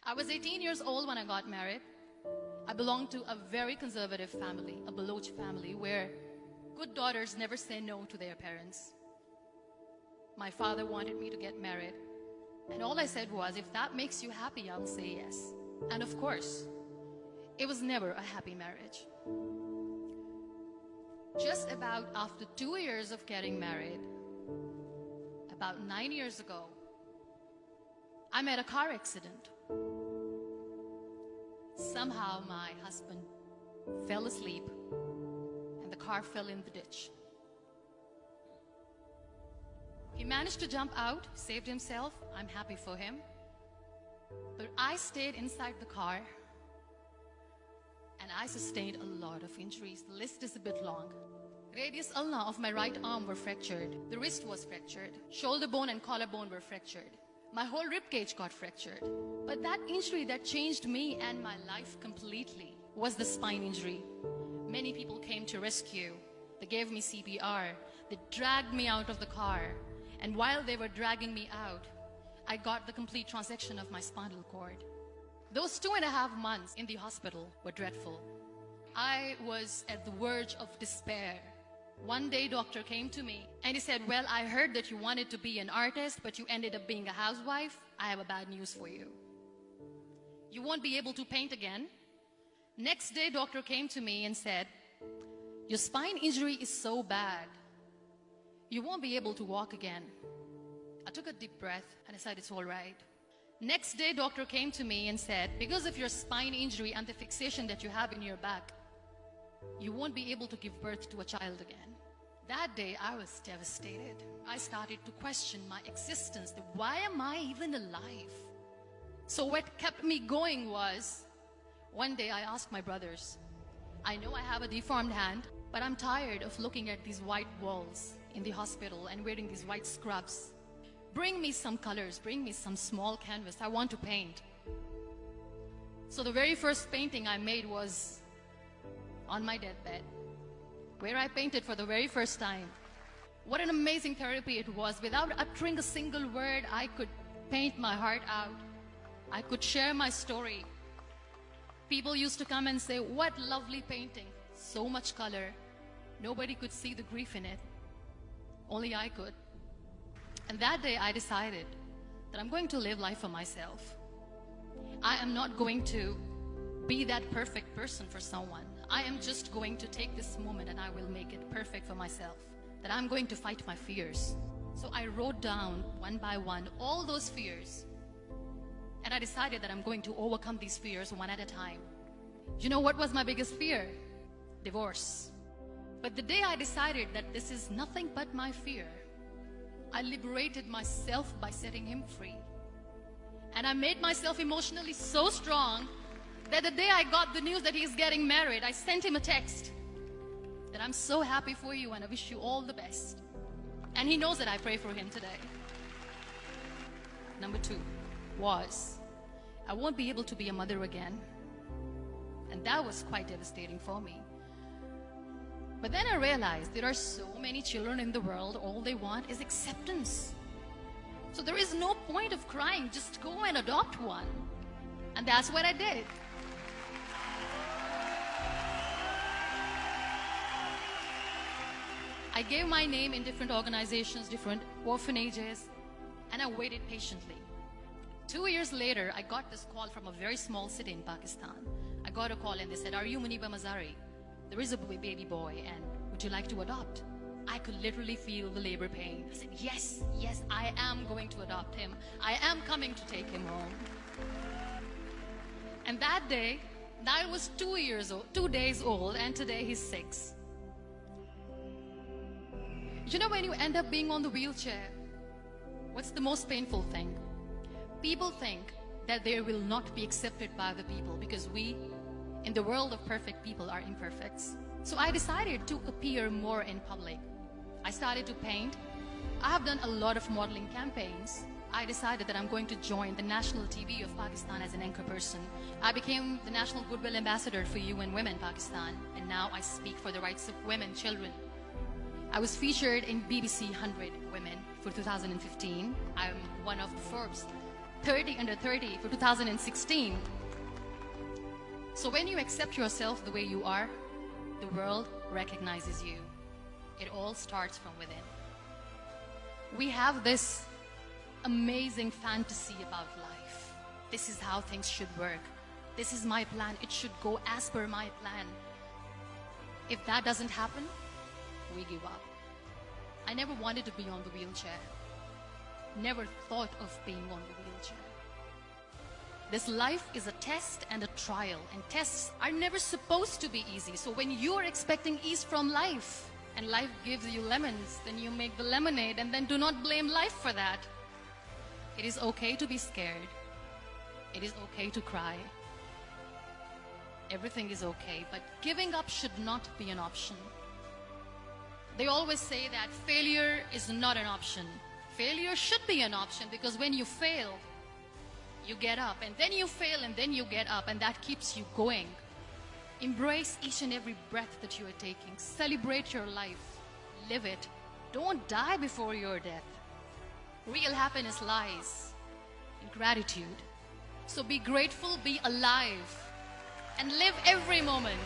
I was 18 years old when I got married. I belonged to a very conservative family, a Baloch family, where good daughters never say no to their parents. My father wanted me to get married, and all I said was, if that makes you happy, I'll say yes. And of course, it was never a happy marriage. Just about after 2 years of getting married, about 9 years ago, I met a car accident. Somehow my husband fell asleep and the car fell in the ditch. He managed to jump out, saved himself. I'm happy for him. But I stayed inside the car and I sustained a lot of injuries. The list is a bit long. Radius ulna of my right arm were fractured. The wrist was fractured. Shoulder bone and collarbone were fractured. My whole rib cage got fractured. But that injury that changed me and my life completely was the spine injury. Many people came to rescue. They gave me CPR. They dragged me out of the car. And while they were dragging me out, I got the complete transection of my spinal cord. Those 2.5 months in the hospital were dreadful. I was at the verge of despair. One day, doctor came to me and he said, well, I heard that you wanted to be an artist, but you ended up being a housewife. I have a bad news for you. You won't be able to paint again. Next day, doctor came to me and said, your spine injury is so bad, you won't be able to walk again. I took a deep breath and I said, it's all right. Next day, doctor came to me and said, because of your spine injury and the fixation that you have in your back, you won't be able to give birth to a child again. That day, I was devastated. I started to question my existence. Why am I even alive? So what kept me going was, one day I asked my brothers, I know I have a deformed hand, but I'm tired of looking at these white walls in the hospital and wearing these white scrubs. Bring me some colors, bring me some small canvas. I want to paint. So the very first painting I made was on my deathbed, where I painted for the very first time. What an amazing therapy it was. Without uttering a single word, I could paint my heart out. I could share my story. People used to come and say, what lovely painting, so much color. Nobody could see the grief in it. Only I could. And that day I decided that I'm going to live life for myself. I am not going to be that perfect person for someone. I am just going to take this moment and I will make it perfect for myself. That I'm going to fight my fears. So I wrote down one by one all those fears. And I decided that I'm going to overcome these fears one at a time. You know what was my biggest fear? Divorce. But the day I decided that this is nothing but my fear, I liberated myself by setting him free. And I made myself emotionally so strong that the day I got the news that he's getting married, I sent him a text that I'm so happy for you and I wish you all the best. And he knows that I pray for him today. Number 2 was, I won't be able to be a mother again. And that was quite devastating for me. But then I realized there are so many children in the world, all they want is acceptance. So there is no point of crying, just go and adopt one. And that's what I did. I gave my name in different organizations, different orphanages, and I waited patiently. 2 years later, I got this call from a very small city in Pakistan. I got a call and they said, are you Muniba Mazari? There is a baby boy and would you like to adopt? I could literally feel the labor pain. I said, yes, I am going to adopt him. I am coming to take him home. And that day, I was 2 days old, and today he's 6. You know, when you end up being on the wheelchair, what's the most painful thing? People think that they will not be accepted by the people because we, in the world of perfect people, are imperfects. So I decided to appear more in public. I started to paint. I have done a lot of modeling campaigns. I decided that I'm going to join the national TV of Pakistan as an anchor person. I became the National Goodwill Ambassador for UN Women Pakistan, and now I speak for the rights of women, children. I was featured in BBC 100 Women for 2015. I'm one of the Forbes 30 under 30 for 2016. So when you accept yourself the way you are, the world recognizes you. It all starts from within. We have this amazing fantasy about life. This is how things should work. This is my plan. It should go as per my plan. If that doesn't happen, we give up. I never wanted to be on the wheelchair. Never thought of being on the wheelchair. This life is a test and a trial, and tests are never supposed to be easy. So when you are expecting ease from life, and life gives you lemons, then you make the lemonade, and then do not blame life for that. It is okay to be scared. It is okay to cry. Everything is okay, but giving up should not be an option. They always say that failure is not an option. Failure should be an option, because when you fail, you get up, and then you fail, and then you get up, and that keeps you going. Embrace each and every breath that you are taking. Celebrate your life. Live it. Don't die before your death. Real happiness lies in gratitude. So be grateful, be alive, and live every moment.